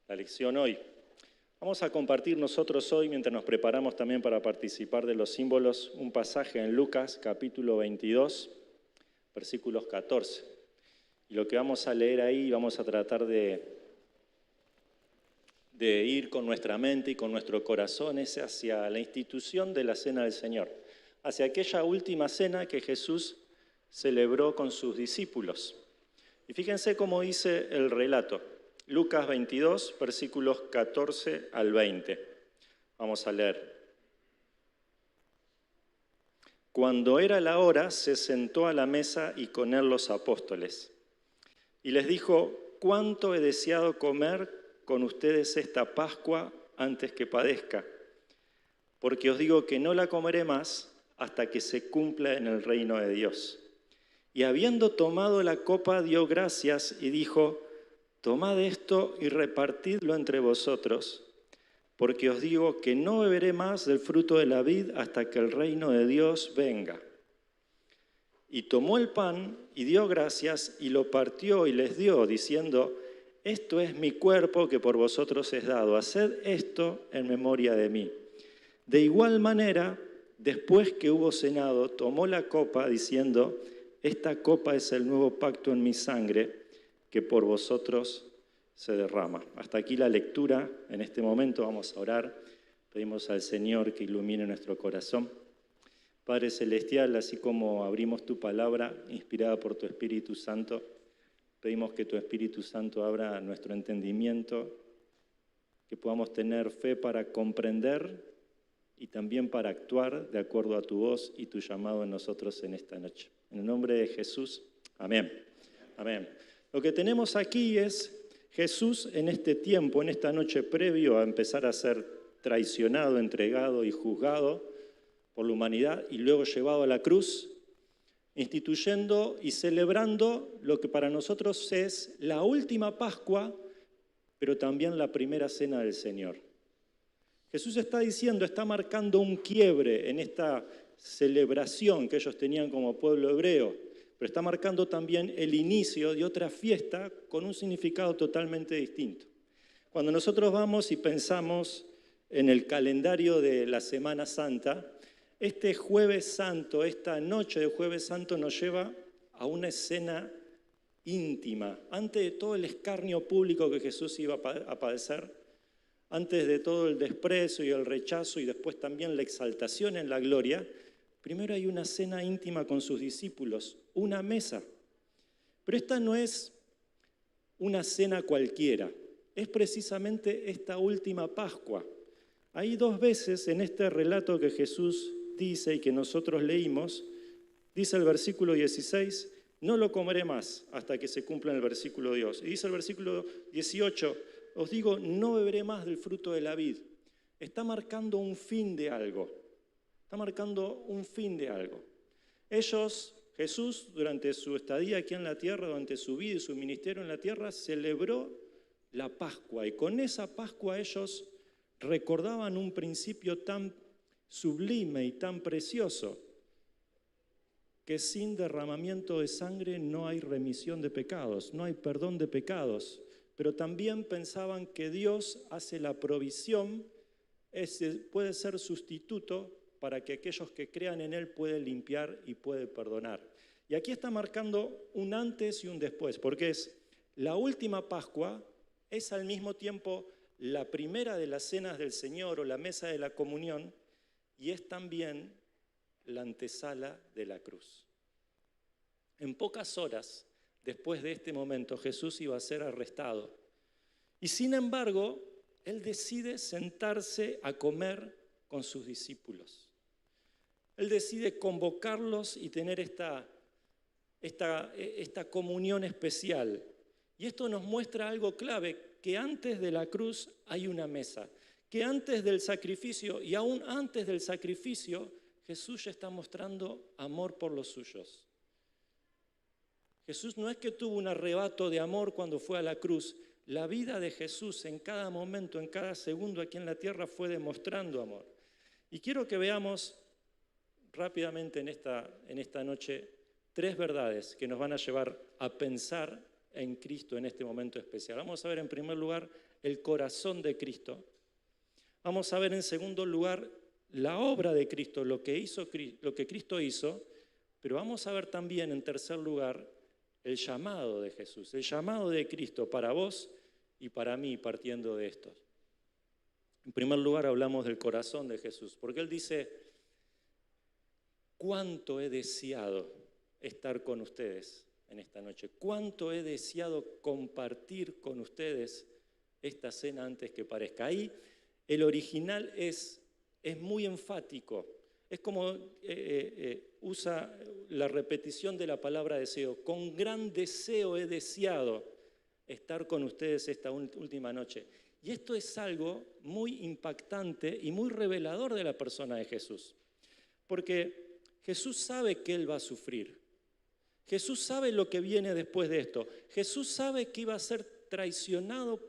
la lección hoy. Vamos a compartir nosotros hoy, mientras nos preparamos también para participar de los símbolos, un pasaje en Lucas capítulo 22, versículos 14. Y lo que vamos a leer ahí, vamos a tratar de ir con nuestra mente y con nuestro corazón, es hacia la institución de la Cena del Señor, hacia aquella última cena que Jesús celebró con sus discípulos. Y fíjense cómo dice el relato. Lucas 22, versículos 14 al 20. Vamos a leer. Cuando era la hora, se sentó a la mesa y con él los apóstoles. Y les dijo, ¿cuánto he deseado comer con ustedes esta Pascua antes que padezca? Porque os digo que no la comeré más hasta que se cumpla en el reino de Dios. Y habiendo tomado la copa, dio gracias y dijo, tomad esto y repartidlo entre vosotros, porque os digo que no beberé más del fruto de la vid hasta que el reino de Dios venga. Y tomó el pan y dio gracias y lo partió y les dio, diciendo, esto es mi cuerpo que por vosotros es dado, haced esto en memoria de mí. De igual manera, después que hubo cenado, tomó la copa, diciendo, esta copa es el nuevo pacto en mi sangre, que por vosotros se derrama. Hasta aquí la lectura. En este momento vamos a orar. Pedimos al Señor que ilumine nuestro corazón. Padre Celestial, así como abrimos tu palabra, inspirada por tu Espíritu Santo, pedimos que tu Espíritu Santo abra nuestro entendimiento, que podamos tener fe para comprender y también para actuar de acuerdo a tu voz y tu llamado en nosotros en esta noche. En el nombre de Jesús, amén. Amén. Lo que tenemos aquí es Jesús en este tiempo, en esta noche previo a empezar a ser traicionado, entregado y juzgado por la humanidad y luego llevado a la cruz, instituyendo y celebrando lo que para nosotros es la última Pascua, pero también la primera cena del Señor. Jesús está diciendo, está marcando un quiebre en esta celebración que ellos tenían como pueblo hebreo, pero está marcando también el inicio de otra fiesta con un significado totalmente distinto. Cuando nosotros vamos y pensamos en el calendario de la Semana Santa, este Jueves Santo, esta noche de Jueves Santo nos lleva a una escena íntima, antes de todo el escarnio público que Jesús iba a padecer, antes de todo el desprecio y el rechazo y después también la exaltación en la gloria, primero hay una cena íntima con sus discípulos, una mesa. Pero esta no es una cena cualquiera, es precisamente esta última Pascua. Hay dos veces en este relato que Jesús dice y que nosotros leímos, dice el versículo 16, no lo comeré más hasta que se cumpla en el versículo 2. Y dice el versículo 18, os digo, no beberé más del fruto de la vid. Está marcando un fin de algo. Está marcando un fin de algo. Jesús, durante su estadía aquí en la tierra, durante su vida y su ministerio en la tierra, celebró la Pascua. Y con esa Pascua ellos recordaban un principio tan sublime y tan precioso, que sin derramamiento de sangre no hay remisión de pecados, no hay perdón de pecados. Pero también pensaban que Dios hace la provisión, puede ser sustituto para que aquellos que crean en Él pueden limpiar y pueden perdonar. Y aquí está marcando un antes y un después, porque es la última Pascua, es al mismo tiempo la primera de las cenas del Señor o la mesa de la comunión, y es también la antesala de la cruz. En pocas horas después de este momento, Jesús iba a ser arrestado. Y sin embargo, Él decide sentarse a comer con sus discípulos. Él decide convocarlos y tener esta comunión especial. Y esto nos muestra algo clave, que antes de la cruz hay una mesa. Que antes del sacrificio y aún antes del sacrificio, Jesús ya está mostrando amor por los suyos. Jesús no es que tuvo un arrebato de amor cuando fue a la cruz. La vida de Jesús en cada momento, en cada segundo aquí en la tierra fue demostrando amor. Y quiero que veamos rápidamente en esta noche tres verdades que nos van a llevar a pensar en Cristo en este momento especial. Vamos a ver en primer lugar el corazón de Cristo. Vamos a ver en segundo lugar la obra de Cristo, lo que Cristo hizo, pero vamos a ver también en tercer lugar el llamado de Jesús, el llamado de Cristo para vos y para mí partiendo de esto. En primer lugar hablamos del corazón de Jesús, porque Él dice, cuánto he deseado estar con ustedes en esta noche, cuánto he deseado compartir con ustedes esta cena antes que parezca. Ahí el original es muy enfático, es como usa la repetición de la palabra deseo. Con gran deseo he deseado estar con ustedes esta última noche. Y esto es algo muy impactante y muy revelador de la persona de Jesús. Porque Jesús sabe que Él va a sufrir. Jesús sabe lo que viene después de esto. Jesús sabe que iba a ser traicionado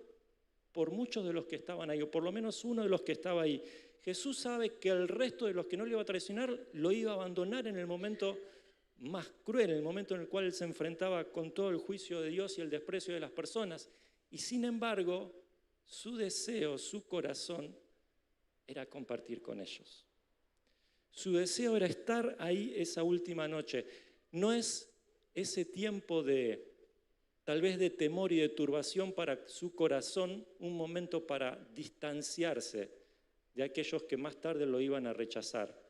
por muchos de los que estaban ahí, o por lo menos uno de los que estaba ahí. Jesús sabe que el resto de los que no le iba a traicionar lo iba a abandonar en el momento más cruel, en el momento en el cual Él se enfrentaba con todo el juicio de Dios y el desprecio de las personas. Y sin embargo, su deseo, su corazón, era compartir con ellos. Su deseo era estar ahí esa última noche. No es ese tiempo tal vez de temor y de turbación para su corazón, un momento para distanciarse de aquellos que más tarde lo iban a rechazar.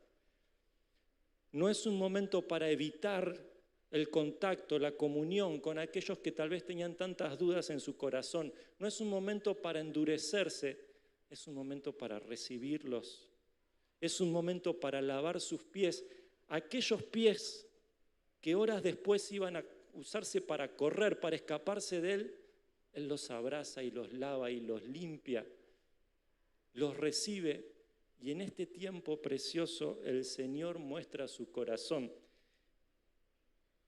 No es un momento para evitar el contacto, la comunión con aquellos que tal vez tenían tantas dudas en su corazón. No es un momento para endurecerse, es un momento para recibirlos. Es un momento para lavar sus pies, aquellos pies que horas después iban a usarse para correr, para escaparse de Él. Él los abraza y los lava y los limpia, los recibe. Y en este tiempo precioso el Señor muestra su corazón.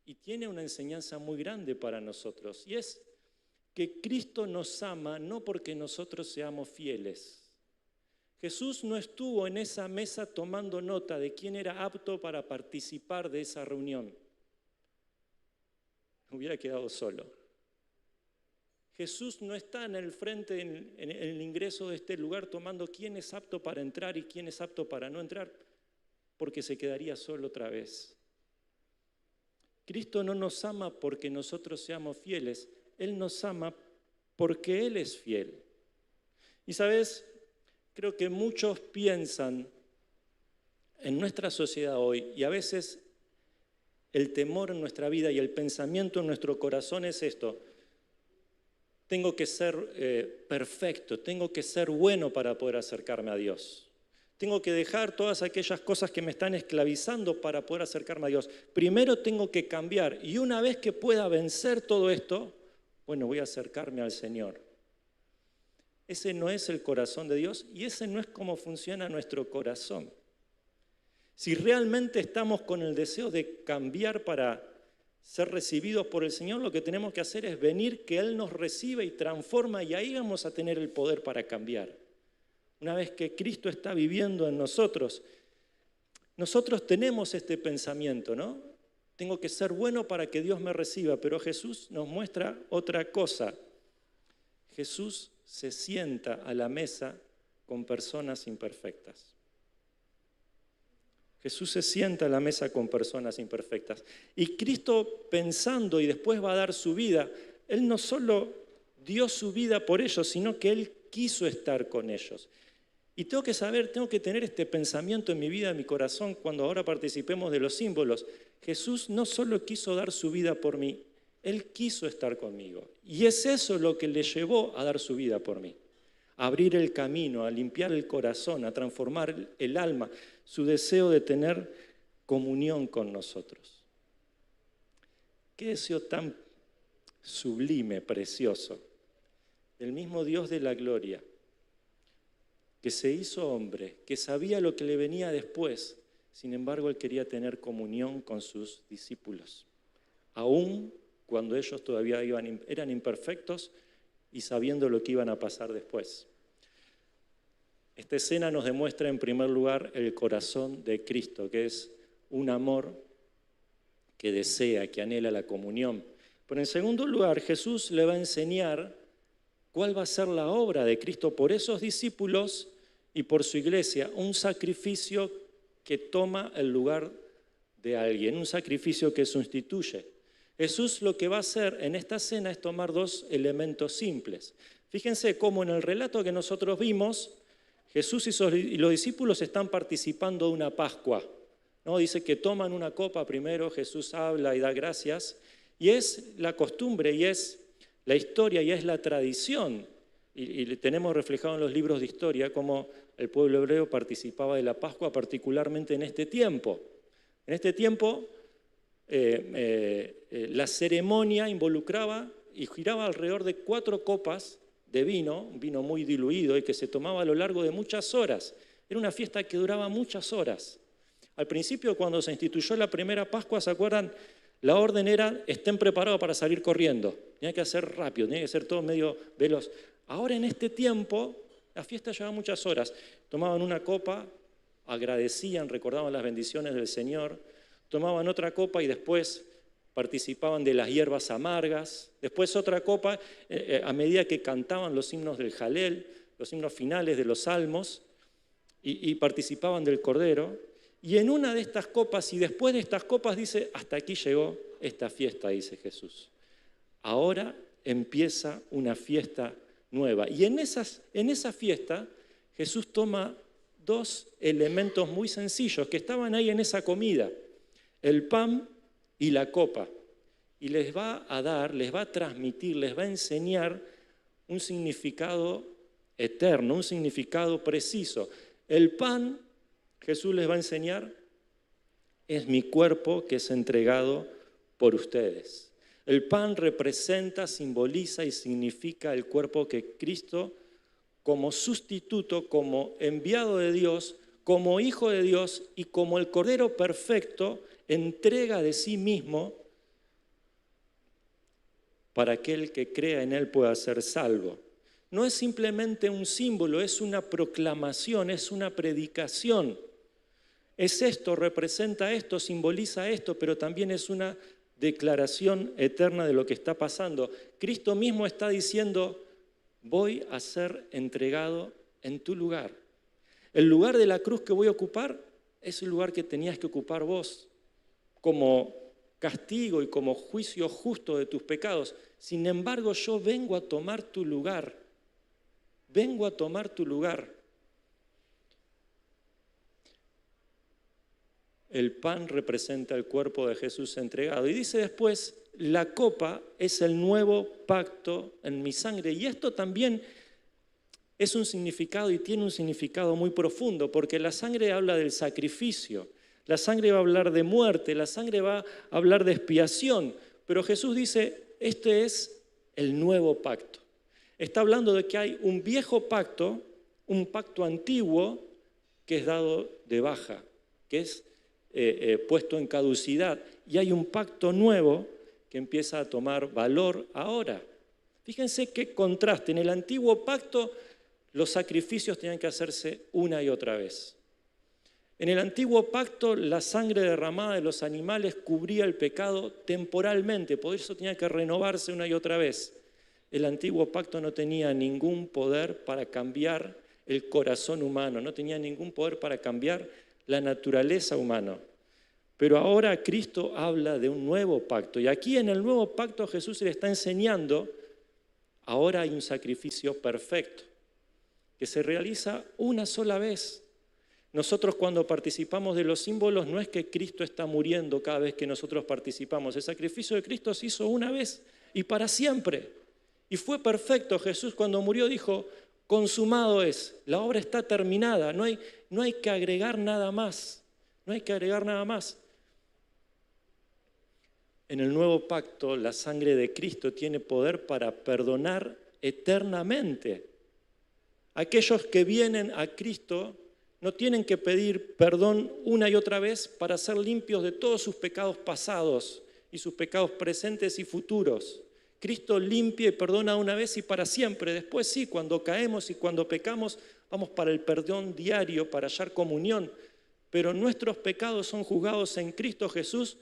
Y tiene una enseñanza muy grande para nosotros, y es que Cristo nos ama no porque nosotros seamos fieles. Jesús no estuvo en esa mesa tomando nota de quién era apto para participar de esa reunión. Hubiera quedado solo. Jesús no está en el frente, en el ingreso de este lugar, tomando quién es apto para entrar y quién es apto para no entrar, porque se quedaría solo otra vez. Cristo no nos ama porque nosotros seamos fieles, Él nos ama porque Él es fiel. Y sabes, creo que muchos piensan en nuestra sociedad hoy, y a veces el temor en nuestra vida y el pensamiento en nuestro corazón es esto: tengo que ser perfecto, tengo que ser bueno para poder acercarme a Dios. Tengo que dejar todas aquellas cosas que me están esclavizando para poder acercarme a Dios. Primero tengo que cambiar, y una vez que pueda vencer todo esto, bueno, voy a acercarme al Señor. Ese no es el corazón de Dios y ese no es cómo funciona nuestro corazón. Si realmente estamos con el deseo de cambiar para ser recibidos por el Señor, lo que tenemos que hacer es venir, que Él nos reciba y transforma, y ahí vamos a tener el poder para cambiar. Una vez que Cristo está viviendo en nosotros, nosotros tenemos este pensamiento, ¿no? Tengo que ser bueno para que Dios me reciba, pero Jesús nos muestra otra cosa. Jesús se sienta a la mesa con personas imperfectas. Jesús se sienta a la mesa con personas imperfectas. Y Cristo, pensando y después va a dar su vida, Él no solo dio su vida por ellos, sino que Él quiso estar con ellos. Y tengo que tener este pensamiento en mi vida, en mi corazón, cuando ahora participemos de los símbolos. Jesús no solo quiso dar su vida por mí, Él quiso estar conmigo. Y es eso lo que le llevó a dar su vida por mí. A abrir el camino, a limpiar el corazón, a transformar el alma, su deseo de tener comunión con nosotros. Qué deseo tan sublime, precioso, del mismo Dios de la gloria, que se hizo hombre, que sabía lo que le venía después. Sin embargo, Él quería tener comunión con sus discípulos, aún cuando ellos todavía eran imperfectos y sabiendo lo que iban a pasar después. Esta escena nos demuestra en primer lugar el corazón de Cristo, que es un amor que desea, que anhela la comunión. Pero en segundo lugar, Jesús le va a enseñar cuál va a ser la obra de Cristo por esos discípulos y por su iglesia, un sacrificio que toma el lugar de alguien, un sacrificio que sustituye. Jesús lo que va a hacer en esta cena es tomar dos elementos simples. Fíjense cómo en el relato que nosotros vimos, Jesús y los discípulos están participando de una Pascua, ¿no? Dice que toman una copa primero, Jesús habla y da gracias, y es la costumbre, y es la historia, y es la tradición, y tenemos reflejado en los libros de historia cómo el pueblo hebreo participaba de la Pascua, particularmente en este tiempo. En este tiempo, la ceremonia involucraba y giraba alrededor de 4 copas de vino, un vino muy diluido y que se tomaba a lo largo de muchas horas. Era una fiesta que duraba muchas horas. Al principio, cuando se instituyó la primera Pascua, ¿se acuerdan? La orden era, estén preparados para salir corriendo. Tenía que hacer rápido, tenía que ser todo medio veloz. Ahora en este tiempo, la fiesta llevaba muchas horas. Tomaban una copa, agradecían, recordaban las bendiciones del Señor, tomaban otra copa y después participaban de las hierbas amargas, después otra copa a medida que cantaban los himnos del Jalel, los himnos finales de los salmos, y participaban del Cordero. Y en una de estas copas, y después de estas copas, dice, hasta aquí llegó esta fiesta, dice Jesús. Ahora empieza una fiesta nueva. Y en esa fiesta, Jesús toma 2 elementos muy sencillos que estaban ahí en esa comida, el pan y la copa. Y les va a dar, les va a transmitir, les va a enseñar un significado eterno, un significado preciso. El pan, Jesús les va a enseñar, es mi cuerpo que es entregado por ustedes. El pan representa, simboliza y significa el cuerpo que Cristo, como sustituto, como enviado de Dios, como hijo de Dios y como el Cordero perfecto, entrega de sí mismo para que el que crea en él pueda ser salvo. No es simplemente un símbolo, es una proclamación, es una predicación. Es esto, representa esto, simboliza esto, pero también es una declaración eterna de lo que está pasando. Cristo mismo está diciendo, voy a ser entregado en tu lugar. El lugar de la cruz que voy a ocupar es el lugar que tenías que ocupar vos, como castigo y como juicio justo de tus pecados. Sin embargo, yo vengo a tomar tu lugar. Vengo a tomar tu lugar. El pan representa el cuerpo de Jesús entregado. Y dice después, la copa es el nuevo pacto en mi sangre. Y esto también es un significado y tiene un significado muy profundo, porque la sangre habla del sacrificio, la sangre va a hablar de muerte, la sangre va a hablar de expiación. Pero Jesús dice, este es el nuevo pacto. Está hablando de que hay un viejo pacto, un pacto antiguo que es dado de baja, que es puesto en caducidad, y hay un pacto nuevo que empieza a tomar valor ahora. Fíjense qué contraste. En el antiguo pacto los sacrificios tenían que hacerse una y otra vez. En el antiguo pacto la sangre derramada de los animales cubría el pecado temporalmente, por eso tenía que renovarse una y otra vez. El antiguo pacto no tenía ningún poder para cambiar el corazón humano, no tenía ningún poder para cambiar la naturaleza humana. Pero ahora Cristo habla de un nuevo pacto. Y aquí en el nuevo pacto Jesús le está enseñando, ahora hay un sacrificio perfecto, que se realiza una sola vez. Nosotros cuando participamos de los símbolos no es que Cristo está muriendo cada vez que nosotros participamos. El sacrificio de Cristo se hizo una vez y para siempre. Y fue perfecto. Jesús cuando murió dijo, consumado es, la obra está terminada, no hay que agregar nada más, no hay que agregar nada más. En el nuevo pacto, la sangre de Cristo tiene poder para perdonar eternamente. Aquellos que vienen a Cristo no tienen que pedir perdón una y otra vez para ser limpios de todos sus pecados pasados y sus pecados presentes y futuros. Cristo limpia y perdona una vez y para siempre. Después sí, cuando caemos y cuando pecamos, vamos para el perdón diario, para hallar comunión. Pero nuestros pecados son juzgados en Cristo Jesús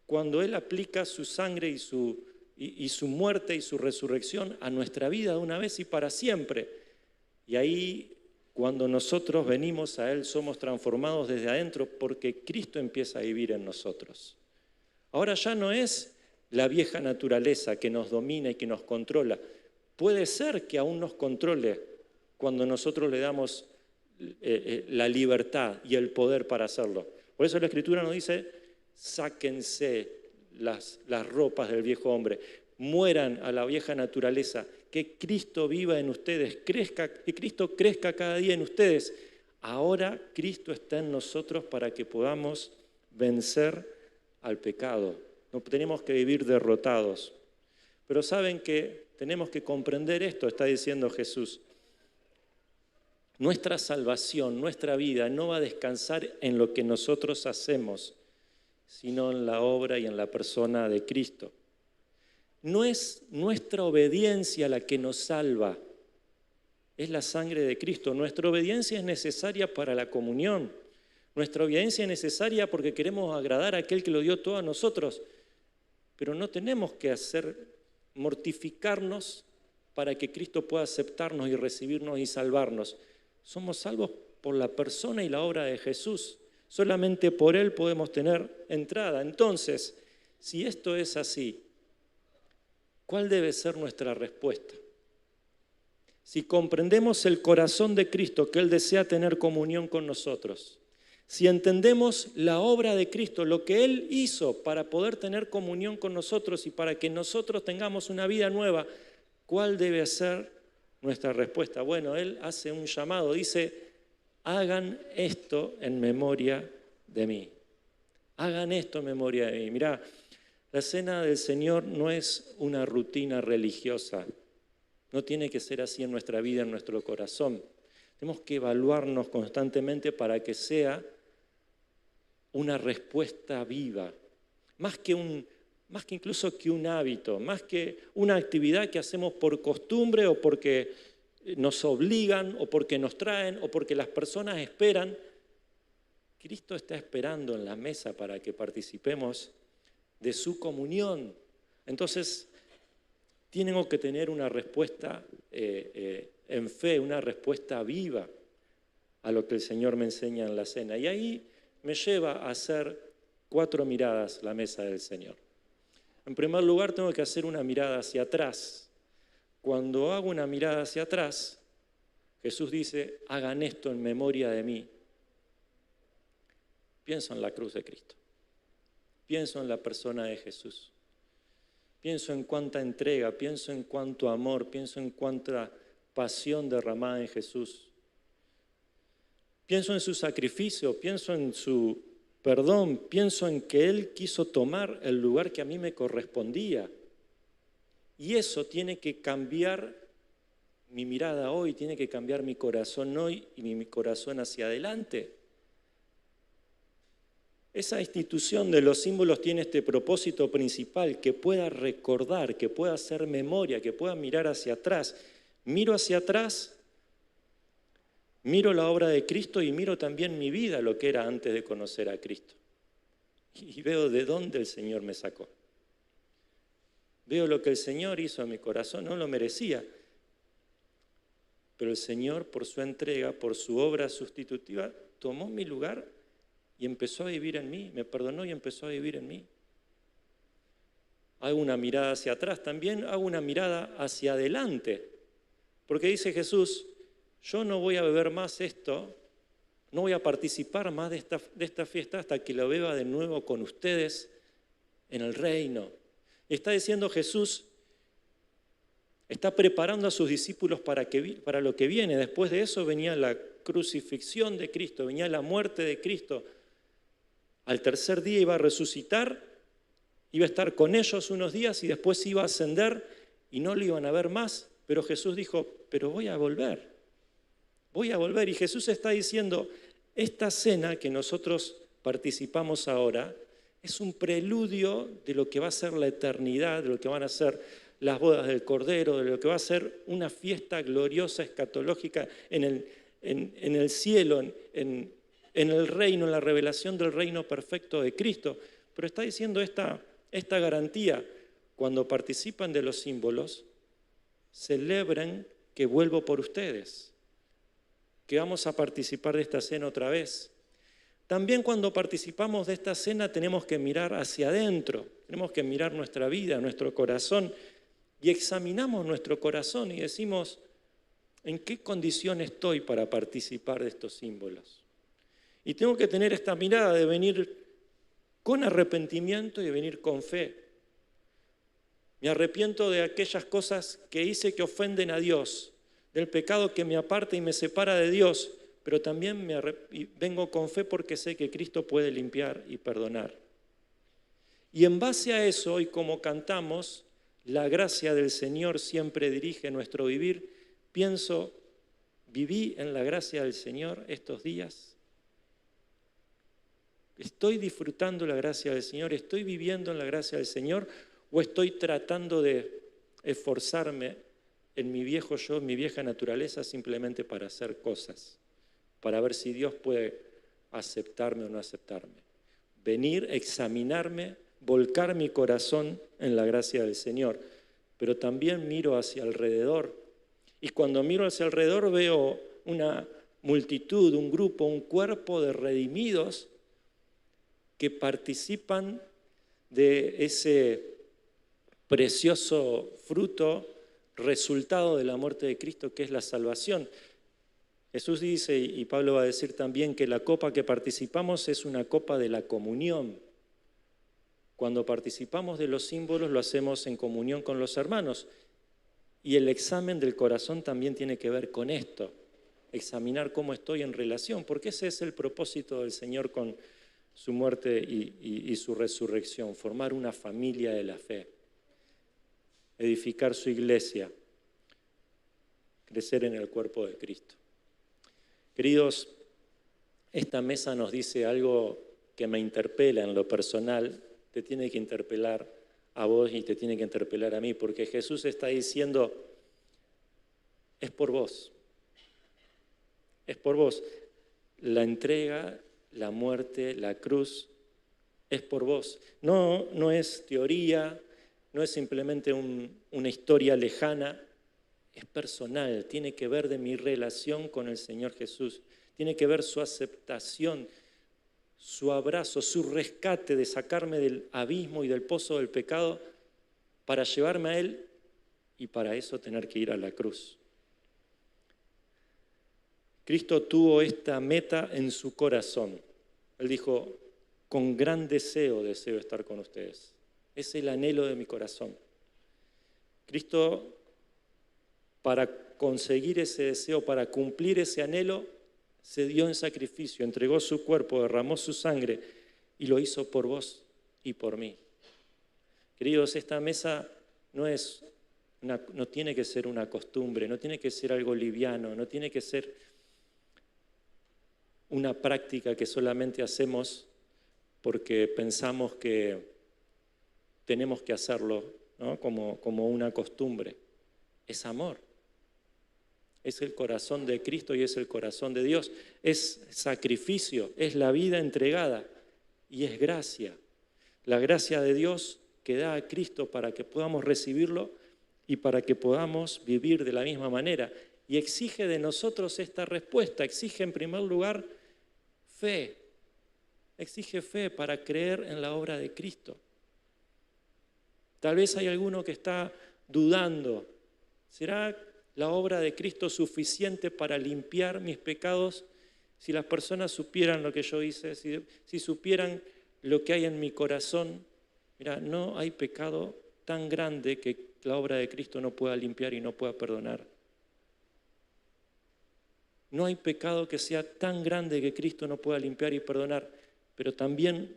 cuando Él aplica su sangre y su y su muerte y su resurrección a nuestra vida de una vez y para siempre. Y ahí, cuando nosotros venimos a Él, somos transformados desde adentro porque Cristo empieza a vivir en nosotros. Ahora ya no es la vieja naturaleza que nos domina y que nos controla. Puede ser que aún nos controle cuando nosotros le damos la libertad y el poder para hacerlo. Por eso la Escritura nos dice, sáquense las ropas del viejo hombre, mueran a la vieja naturaleza, que Cristo viva en ustedes, que Cristo crezca cada día en ustedes. Ahora Cristo está en nosotros para que podamos vencer al pecado. No tenemos que vivir derrotados. Pero saben que tenemos que comprender esto, está diciendo Jesús. Nuestra salvación, nuestra vida no va a descansar en lo que nosotros hacemos, sino en la obra y en la persona de Cristo. No es nuestra obediencia la que nos salva, es la sangre de Cristo. Nuestra obediencia es necesaria para la comunión. Nuestra obediencia es necesaria porque queremos agradar a aquel que lo dio todo a nosotros. Pero no tenemos que mortificarnos para que Cristo pueda aceptarnos y recibirnos y salvarnos. Somos salvos por la persona y la obra de Jesús. Solamente por Él podemos tener entrada. Entonces, si esto es así, ¿cuál debe ser nuestra respuesta? Si comprendemos el corazón de Cristo, que Él desea tener comunión con nosotros, si entendemos la obra de Cristo, lo que Él hizo para poder tener comunión con nosotros y para que nosotros tengamos una vida nueva, ¿cuál debe ser nuestra respuesta? Bueno, Él hace un llamado, dice, hagan esto en memoria de mí. Hagan esto en memoria de mí. Mirá, la cena del Señor no es una rutina religiosa. No tiene que ser así en nuestra vida, en nuestro corazón. Tenemos que evaluarnos constantemente para que sea una respuesta viva. Más que incluso que un hábito, más que una actividad que hacemos por costumbre o porque nos obligan o porque nos traen o porque las personas esperan. Cristo está esperando en la mesa para que participemos de su comunión. Entonces, tengo que tener una respuesta en fe, una respuesta viva a lo que el Señor me enseña en la cena. Y ahí me lleva a hacer 4 miradas la mesa del Señor. En primer lugar, tengo que hacer una mirada hacia atrás. Cuando hago una mirada hacia atrás, Jesús dice, hagan esto en memoria de mí. Pienso en la cruz de Cristo. Pienso en la persona de Jesús. Pienso en cuánta entrega, pienso en cuánto amor, pienso en cuánta pasión derramada en Jesús. Pienso en su sacrificio, pienso en su perdón, pienso en que Él quiso tomar el lugar que a mí me correspondía. Y eso tiene que cambiar mi mirada hoy, tiene que cambiar mi corazón hoy y mi corazón hacia adelante. Esa institución de los símbolos tiene este propósito principal, que pueda recordar, que pueda hacer memoria, que pueda mirar hacia atrás. Miro hacia atrás, miro la obra de Cristo y miro también mi vida, lo que era antes de conocer a Cristo. Y veo de dónde el Señor me sacó. Veo lo que el Señor hizo a mi corazón, no lo merecía. Pero el Señor, por su entrega, por su obra sustitutiva, tomó mi lugar y empezó a vivir en mí, me perdonó y empezó a vivir en mí. Hago una mirada hacia atrás, también hago una mirada hacia adelante. Porque dice Jesús, yo no voy a beber más esto, no voy a participar más de esta fiesta hasta que lo beba de nuevo con ustedes en el reino. Está diciendo Jesús, está preparando a sus discípulos para lo que viene. Después de eso venía la crucifixión de Cristo, venía la muerte de Cristo. Al tercer día iba a resucitar, iba a estar con ellos unos días y después iba a ascender y no lo iban a ver más. Pero Jesús dijo, pero voy a volver. Y Jesús está diciendo, esta cena que nosotros participamos ahora es un preludio de lo que va a ser la eternidad, de lo que van a ser las bodas del Cordero, de lo que va a ser una fiesta gloriosa, escatológica en el cielo, en el reino, en la revelación del reino perfecto de Cristo. Pero está diciendo esta garantía, cuando participan de los símbolos, celebren que vuelvo por ustedes, que vamos a participar de esta cena otra vez. También cuando participamos de esta cena tenemos que mirar hacia adentro, tenemos que mirar nuestra vida, nuestro corazón, y examinamos nuestro corazón y decimos, ¿en qué condición estoy para participar de estos símbolos? Y tengo que tener esta mirada de venir con arrepentimiento y de venir con fe. Me arrepiento de aquellas cosas que hice que ofenden a Dios, del pecado que me aparta y me separa de Dios, pero también vengo con fe porque sé que Cristo puede limpiar y perdonar. Y en base a eso, y como cantamos, la gracia del Señor siempre dirige nuestro vivir, pienso, ¿viví en la gracia del Señor estos días? ¿Estoy disfrutando la gracia del Señor? ¿Estoy viviendo en la gracia del Señor? ¿O estoy tratando de esforzarme en mi viejo yo, en mi vieja naturaleza, simplemente para hacer cosas, para ver si Dios puede aceptarme o no aceptarme? Venir, examinarme, volcar mi corazón en la gracia del Señor, pero también miro hacia alrededor. Y cuando miro hacia alrededor veo una multitud, un grupo, un cuerpo de redimidos que participan de ese precioso fruto, resultado de la muerte de Cristo, que es la salvación. Jesús dice, y Pablo va a decir también, que la copa que participamos es una copa de la comunión. Cuando participamos de los símbolos lo hacemos en comunión con los hermanos. Y el examen del corazón también tiene que ver con esto, examinar cómo estoy en relación, porque ese es el propósito del Señor con su muerte y su resurrección, formar una familia de la fe, edificar su iglesia, crecer en el cuerpo de Cristo. Queridos, esta mesa nos dice algo que me interpela en lo personal, te tiene que interpelar a vos y te tiene que interpelar a mí, porque Jesús está diciendo, es por vos, es por vos. La entrega, la muerte, la cruz, es por vos. No es teoría, no es simplemente una historia lejana, es personal, tiene que ver de mi relación con el Señor Jesús, tiene que ver su aceptación, su abrazo, su rescate de sacarme del abismo y del pozo del pecado para llevarme a Él y para eso tener que ir a la cruz. Cristo tuvo esta meta en su corazón. Él dijo, con gran deseo estar con ustedes. Es el anhelo de mi corazón. Cristo, para conseguir ese deseo, para cumplir ese anhelo, se dio en sacrificio, entregó su cuerpo, derramó su sangre y lo hizo por vos y por mí. Queridos, esta mesa no tiene que ser una costumbre, no tiene que ser algo liviano, no tiene que ser una práctica que solamente hacemos porque pensamos que tenemos que hacerlo, ¿no? como una costumbre. Es amor. Es el corazón de Cristo y es el corazón de Dios. Es sacrificio, es la vida entregada y es gracia. La gracia de Dios que da a Cristo para que podamos recibirlo y para que podamos vivir de la misma manera. Y exige de nosotros esta respuesta. Exige en primer lugar fe. Exige fe para creer en la obra de Cristo. Tal vez hay alguno que está dudando. ¿Será la obra de Cristo suficiente para limpiar mis pecados? Si las personas supieran lo que yo hice, si supieran lo que hay en mi corazón, mira, no hay pecado tan grande que la obra de Cristo no pueda limpiar y no pueda perdonar. No hay pecado que sea tan grande que Cristo no pueda limpiar y perdonar, pero también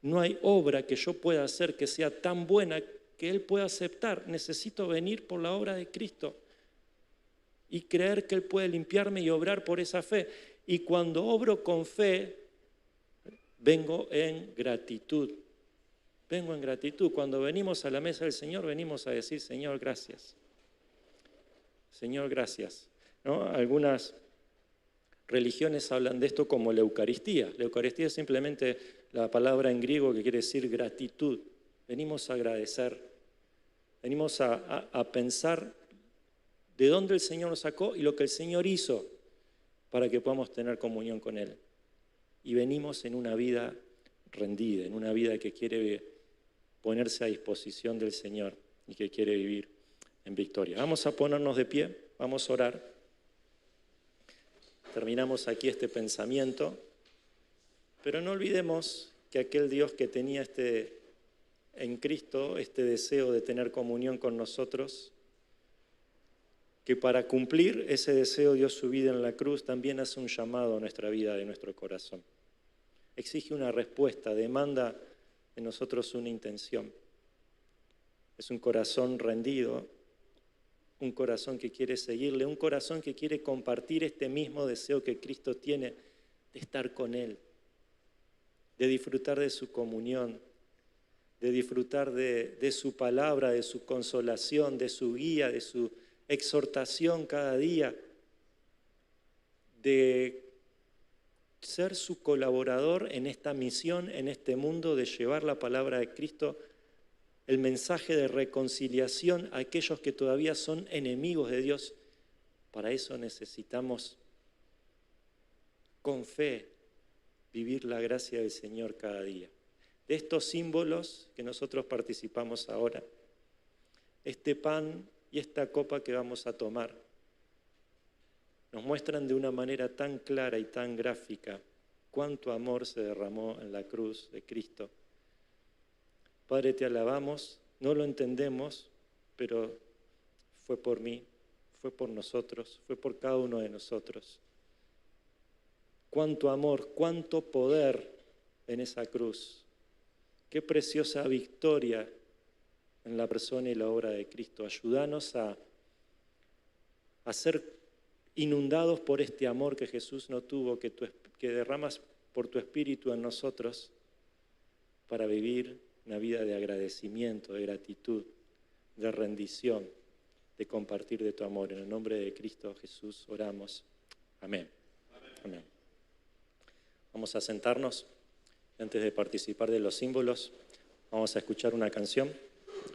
no hay obra que yo pueda hacer que sea tan buena que Él pueda aceptar. Necesito venir por la obra de Cristo y creer que Él puede limpiarme y obrar por esa fe. Y cuando obro con fe, vengo en gratitud. Vengo en gratitud. Cuando venimos a la mesa del Señor, venimos a decir, Señor, gracias. Señor, gracias. ¿No? Algunas religiones hablan de esto como la Eucaristía. La Eucaristía es simplemente la palabra en griego que quiere decir gratitud. venimos a agradecer, venimos a pensar de dónde el Señor nos sacó y lo que el Señor hizo para que podamos tener comunión con Él. Y venimos en una vida rendida, en una vida que quiere ponerse a disposición del Señor y que quiere vivir en victoria. Vamos a ponernos de pie, vamos a orar. Terminamos aquí este pensamiento, pero no olvidemos que aquel Dios que tenía en Cristo este deseo de tener comunión con nosotros, que para cumplir ese deseo dio su vida en la cruz, también hace un llamado a nuestra vida, de nuestro corazón. Exige una respuesta, demanda de nosotros una intención. Es un corazón rendido, un corazón que quiere seguirle, un corazón que quiere compartir este mismo deseo que Cristo tiene de estar con Él, de disfrutar de su comunión, de disfrutar de su palabra, de su consolación, de su guía, de su exhortación cada día, de ser su colaborador en esta misión, en este mundo, de llevar la palabra de Cristo, el mensaje de reconciliación a aquellos que todavía son enemigos de Dios. Para eso necesitamos, con fe, vivir la gracia del Señor cada día. De estos símbolos que nosotros participamos ahora, este pan y esta copa que vamos a tomar, nos muestran de una manera tan clara y tan gráfica cuánto amor se derramó en la cruz de Cristo. Padre, te alabamos, no lo entendemos, pero fue por mí, fue por nosotros, fue por cada uno de nosotros. Cuánto amor, cuánto poder en esa cruz. Qué preciosa victoria en la persona y la obra de Cristo. Ayúdanos a ser inundados por este amor que Jesús no tuvo, que derramas por tu Espíritu en nosotros, para vivir una vida de agradecimiento, de gratitud, de rendición, de compartir de tu amor. En el nombre de Cristo Jesús oramos. Amén. Amén. Vamos a sentarnos. Antes de participar de los símbolos, vamos a escuchar una canción.